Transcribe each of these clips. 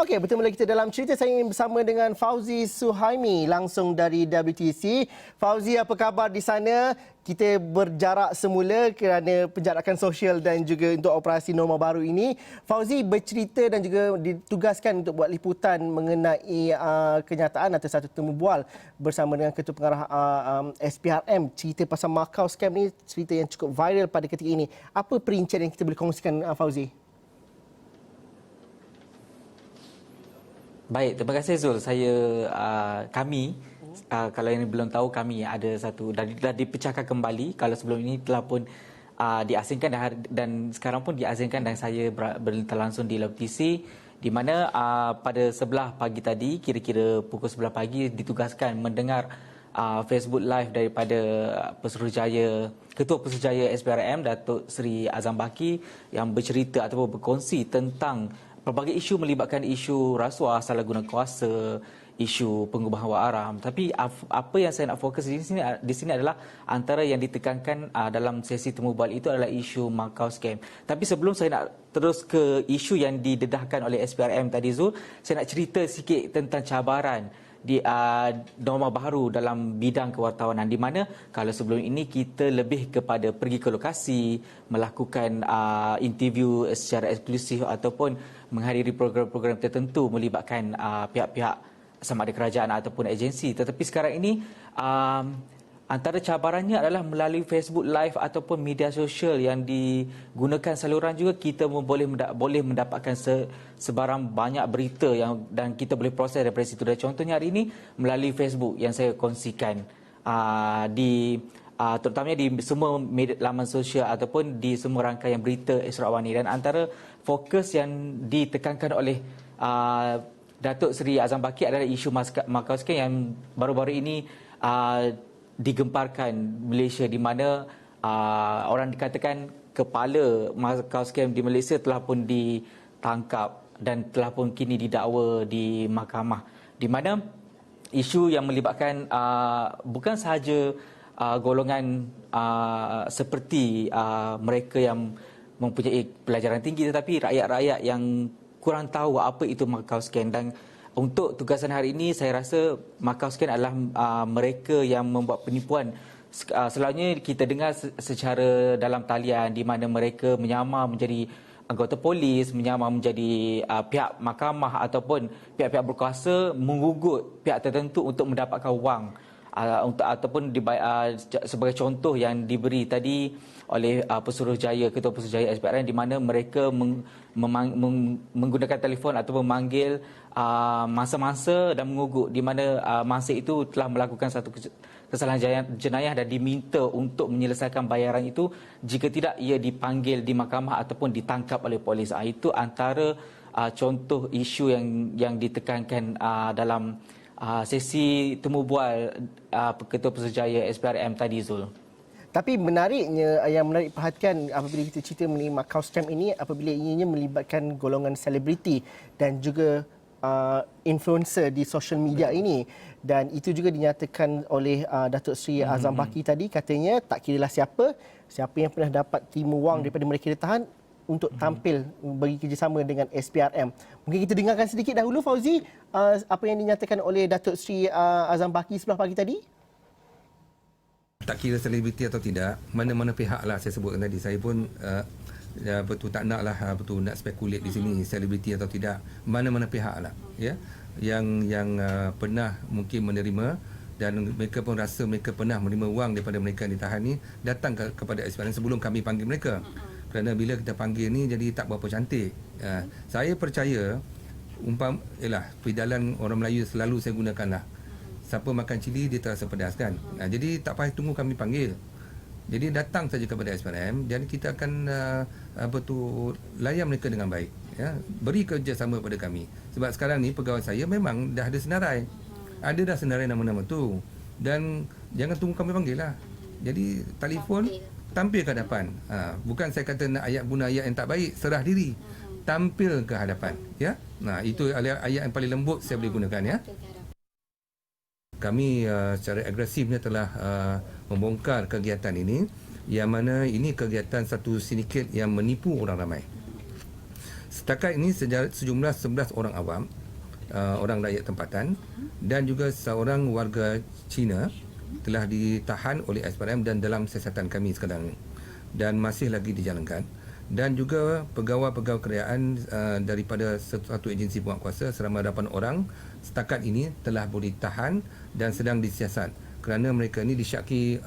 Okey, bertemu lagi kita dalam cerita. Saya ingin bersama dengan Fauzi Suhaimi langsung dari WTC. Fauzi, apa khabar di sana? Kita berjarak semula kerana penjarakan sosial dan juga untuk operasi norma baru ini. Fauzi bercerita dan juga ditugaskan untuk buat liputan mengenai kenyataan atau satu temu bual bersama dengan Ketua Pengarah SPRM. Cerita pasal Macau scam ni cerita yang cukup viral pada ketika ini. Apa perincian yang kita boleh kongsikan, Fauzi? Baik, terima kasih Zul. Kami, kalau yang belum tahu, kami ada satu, dah dipecahkan kembali. Kalau sebelum ini telah pun diasingkan dan sekarang pun diasingkan, dan saya berlintas langsung di WTC, di mana pada 11 pagi tadi, kira-kira pukul 11 pagi, ditugaskan mendengar Facebook Live daripada Ketua Pesuruhjaya SPRM, Datuk Seri Azam Baki, yang bercerita ataupun berkongsi tentang pelbagai isu melibatkan isu rasuah, salah guna kuasa, isu pengubahan wak aram. Tapi apa yang saya nak fokus di sini adalah antara yang ditekankan dalam sesi temu bual itu adalah isu Macau scam. Tapi sebelum saya nak terus ke isu yang didedahkan oleh SPRM tadi, Zul, saya nak cerita sikit tentang cabaran di norma baru dalam bidang kewartawanan, di mana kalau sebelum ini kita lebih kepada pergi ke lokasi, melakukan interview secara eksklusif ataupun menghadiri program-program tertentu melibatkan pihak-pihak sama ada kerajaan ataupun agensi. Tetapi sekarang ini antara cabarannya adalah melalui Facebook Live ataupun media sosial yang digunakan saluran juga, kita boleh mendapatkan sebarang banyak berita dan kita boleh proses daripada situ. Dan contohnya hari ini melalui Facebook yang saya kongsikan terutamanya di semua media laman sosial ataupun di semua rangkaian berita Esok Awani. Dan antara fokus yang ditekankan oleh Datuk Seri Azam Baki adalah isu Macau scam yang baru-baru ini digemparkan Malaysia, di mana orang dikatakan kepala Macau scam di Malaysia telah pun ditangkap dan telah pun kini didakwa di mahkamah, di mana isu yang melibatkan bukan sahaja golongan seperti mereka yang mempunyai pelajaran tinggi, tetapi rakyat-rakyat yang kurang tahu apa itu Macau scam. Dan untuk tugasan hari ini, saya rasa Macau scam adalah mereka yang membuat penipuan. Selalunya kita dengar secara dalam talian, di mana mereka menyamar menjadi anggota polis, menyamar menjadi pihak mahkamah ataupun pihak-pihak berkuasa, menggugut pihak tertentu untuk mendapatkan wang. Ataupun sebagai contoh yang diberi tadi oleh Ketua Pesuruhjaya SPRM, di mana mereka menggunakan telefon atau memanggil mangsa-mangsa dan mengugut, di mana mangsa itu telah melakukan satu kesalahan jenayah dan diminta untuk menyelesaikan bayaran itu, jika tidak ia dipanggil di mahkamah ataupun ditangkap oleh polis. Itu antara contoh isu yang ditekankan dalam sesi temu bual Ketua Pesuruhjaya SPRM tadi, Zul. Tapi menariknya, yang menarik perhatian apabila kita cerita mengenai Macau scam ini, apabila ianya melibatkan golongan selebriti dan juga influencer di social media ini. Dan itu juga dinyatakan oleh Datuk Seri Azam Baki tadi, katanya tak kiralah siapa yang pernah dapat terima wang daripada mereka ditahan untuk tampil bagi kerjasama dengan SPRM. Mungkin kita dengarkan sedikit dahulu, Fauzi, apa yang dinyatakan oleh Datuk Seri Azam Baki sebelah pagi tadi. Tak kira selebriti atau tidak, mana-mana pihak lah saya sebutkan tadi. Saya pun betul tak nak lah nak spekulat di sini selebriti atau tidak. Mana-mana pihak lah, ya, yang pernah mungkin menerima dan mereka pun rasa mereka pernah menerima wang daripada mereka yang ditahan ni, datang kepada SPRM sebelum kami panggil mereka. Kerana bila kita panggil ni jadi tak berapa cantik. Saya percaya pedalan orang Melayu selalu saya gunakan lah. Siapa makan cili dia terasa pedas kan. Jadi tak payah tunggu kami panggil. Jadi datang saja kepada SPRM dan kita akan layan mereka dengan baik. Ya, beri kerjasama kepada kami. Sebab sekarang ni pegawai saya memang dah ada senarai. Ada dah senarai nama-nama tu. Dan jangan tunggu kami panggil lah. Jadi telefon, tampil ke hadapan. Bukan saya kata nak guna ayat yang tak baik, serah diri. Tampil ke hadapan. Ya. Itu ayat yang paling lembut saya boleh gunakan, ya. Kami secara agresifnya telah membongkar kegiatan ini, yang mana ini kegiatan satu sindiket yang menipu orang ramai. Setakat ini sejumlah 11 orang awam, orang rakyat tempatan dan juga seorang warga Cina telah ditahan oleh SPRM dan dalam siasatan kami sekarang dan masih lagi dijalankan, dan juga pegawai-pegawai kerajaan daripada satu agensi penguatkuasa selama 8 orang setakat ini telah boleh ditahan dan sedang disiasat kerana mereka ini disyaki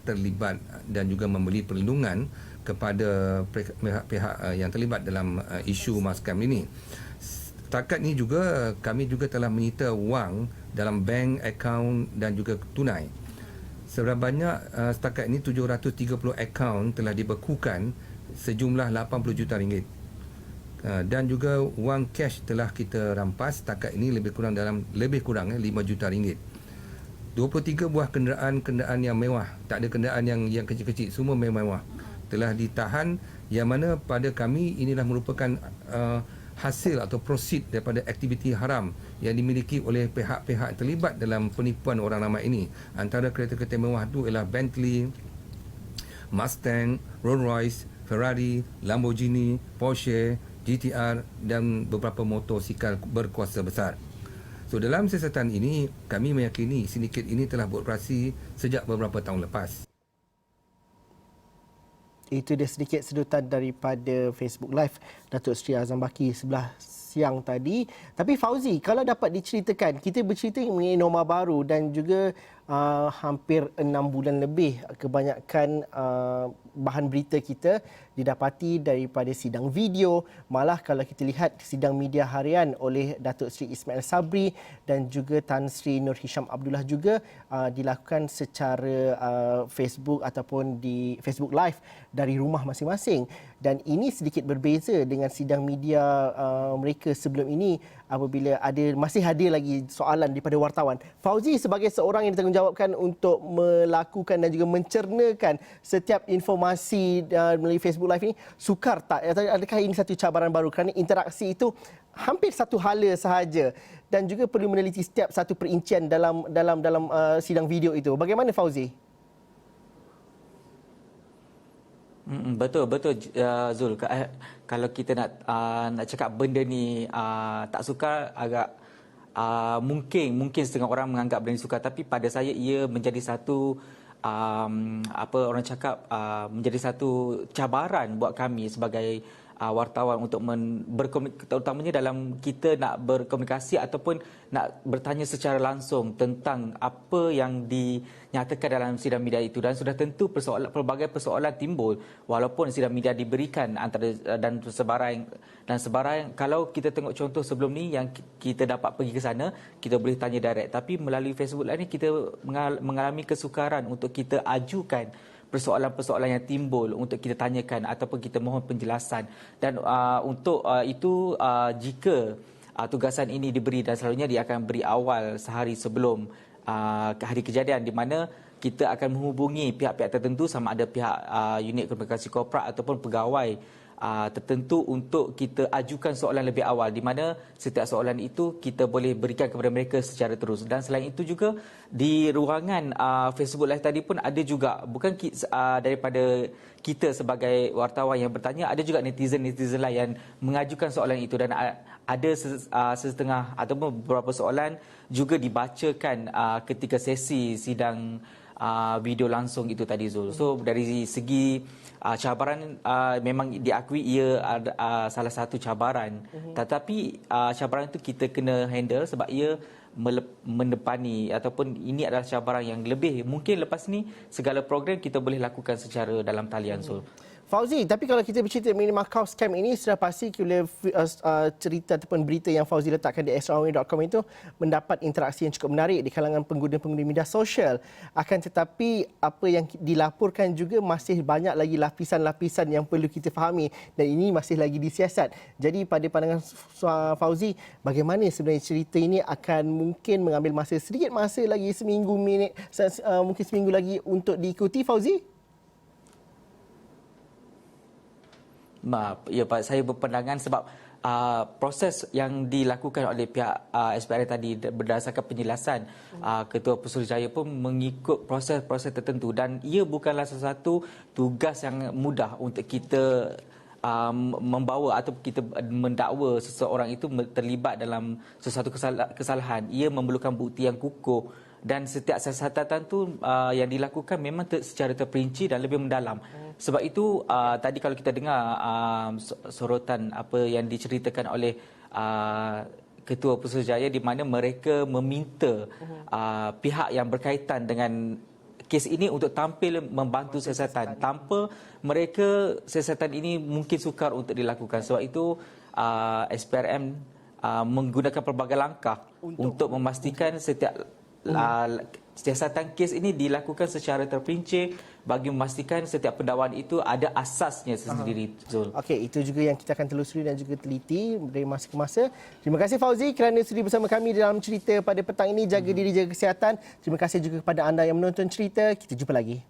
terlibat dan juga memberi perlindungan kepada pihak-pihak yang terlibat dalam isu maskam ini. Setakat ini juga kami juga telah menyita wang dalam bank, akaun dan juga tunai. Sebanyak setakat ini 730 akaun telah dibekukan sejumlah 80 juta ringgit. Dan juga wang cash telah kita rampas setakat ini lebih kurang 5 juta ringgit. 23 buah kenderaan yang mewah, tak ada kenderaan yang kecil-kecil, semua mewah, telah ditahan, yang mana pada kami inilah merupakan hasil atau proceed daripada aktiviti haram yang dimiliki oleh pihak-pihak terlibat dalam penipuan orang ramai ini. Antara kereta-kereta mewah itu ialah Bentley, Mustang, Rolls Royce, Ferrari, Lamborghini, Porsche, GTR dan beberapa motosikal berkuasa besar. So dalam siasatan ini, kami meyakini sindiket ini telah beroperasi sejak beberapa tahun lepas. Itu dia sedikit sedutan daripada Facebook Live Datuk Seri Azam Baki sebelah siang tadi. Tapi Fauzi, kalau dapat diceritakan, kita bercerita mengenai norma baru dan juga hampir 6 bulan lebih kebanyakan bahan berita kita didapati daripada sidang video. Malah kalau kita lihat sidang media harian oleh Datuk Seri Ismail Sabri dan juga Tan Sri Nur Hisham Abdullah juga dilakukan secara Facebook ataupun di Facebook Live dari rumah masing-masing. Dan ini sedikit berbeza dengan sidang media mereka sebelum ini apabila masih ada lagi soalan daripada wartawan. Fauzi sebagai seorang yang ditanggungjawabkan untuk melakukan dan juga mencernakan setiap informasi melalui Facebook Live ini, sukar tak? Adakah ini satu cabaran baru kerana interaksi itu hampir satu hala sahaja dan juga perlu meneliti setiap satu perincian dalam sidang video itu. Bagaimana Fauzi? Betul Zul. Kalau kita nak cakap benda ni tak sukar, agak mungkin setengah orang menganggap benda ni sukar, tapi pada saya ia menjadi satu menjadi satu cabaran buat kami sebagai wartawan untuk berkomunikasi, terutamanya dalam kita nak berkomunikasi ataupun nak bertanya secara langsung tentang apa yang dinyatakan dalam sidang media itu. Dan sudah tentu pelbagai persoalan timbul walaupun sidang media diberikan dan sebarang. Kalau kita tengok contoh sebelum ni yang kita dapat pergi ke sana, kita boleh tanya direct, tapi melalui Facebook Live ni kita mengalami kesukaran untuk kita ajukan persoalan-persoalan yang timbul untuk kita tanyakan ataupun kita mohon penjelasan. Dan untuk itu jika tugasan ini diberi, dan selalunya dia akan beri awal sehari sebelum hari kejadian, di mana kita akan menghubungi pihak-pihak tertentu, sama ada pihak unit komunikasi korporat ataupun pegawai tertentu untuk kita ajukan soalan lebih awal, di mana setiap soalan itu kita boleh berikan kepada mereka secara terus. Dan selain itu juga di ruangan Facebook Live tadi pun ada juga, bukan daripada kita sebagai wartawan yang bertanya, ada juga netizen-netizen lain yang mengajukan soalan itu, dan ada setengah ataupun beberapa soalan juga dibacakan ketika sesi sidang video langsung itu tadi, Zul. So dari segi cabaran memang diakui ia salah satu cabaran, tetapi cabaran itu kita kena handle sebab ia mendepani ataupun ini adalah cabaran yang lebih. Mungkin lepas ni segala program kita boleh lakukan secara dalam talian, Zul. Fauzi, tapi kalau kita bercerita mengenai Macau scam ini, sudah pasti cerita ataupun berita yang Fauzi letakkan di extraordinary.com itu mendapat interaksi yang cukup menarik di kalangan pengguna-pengguna media sosial. Akan tetapi apa yang dilaporkan juga masih banyak lagi lapisan-lapisan yang perlu kita fahami, dan ini masih lagi disiasat. Jadi pada pandangan Fauzi, bagaimana sebenarnya cerita ini akan mungkin mengambil sedikit masa lagi, mungkin seminggu lagi untuk diikuti, Fauzi? Ya Pak, saya berpandangan sebab proses yang dilakukan oleh pihak SPRM tadi berdasarkan penjelasan Ketua Pesuruhjaya pun mengikut proses-proses tertentu, dan ia bukanlah sesuatu tugas yang mudah untuk kita membawa atau kita mendakwa seseorang itu terlibat dalam sesuatu kesalahan, ia memerlukan bukti yang kukuh dan setiap siasatan tu yang dilakukan memang secara terperinci dan lebih mendalam. Sebab itu tadi kalau kita dengar sorotan apa yang diceritakan oleh Ketua Putrajaya di mana mereka meminta pihak yang berkaitan dengan kes ini untuk tampil membantu siasatan. Tanpa mereka, siasatan ini mungkin sukar untuk dilakukan. Sebab itu SPRM menggunakan pelbagai langkah untuk memastikan setiap siasatan kes ini dilakukan secara terperinci bagi memastikan setiap pendakwaan itu ada asasnya sendiri. Okey, itu juga yang kita akan telusuri dan juga teliti dari masa ke masa. Terima kasih Fauzi kerana sudi bersama kami dalam cerita pada petang ini. Jaga diri, jaga kesihatan. Terima kasih juga kepada anda yang menonton cerita. Kita jumpa lagi.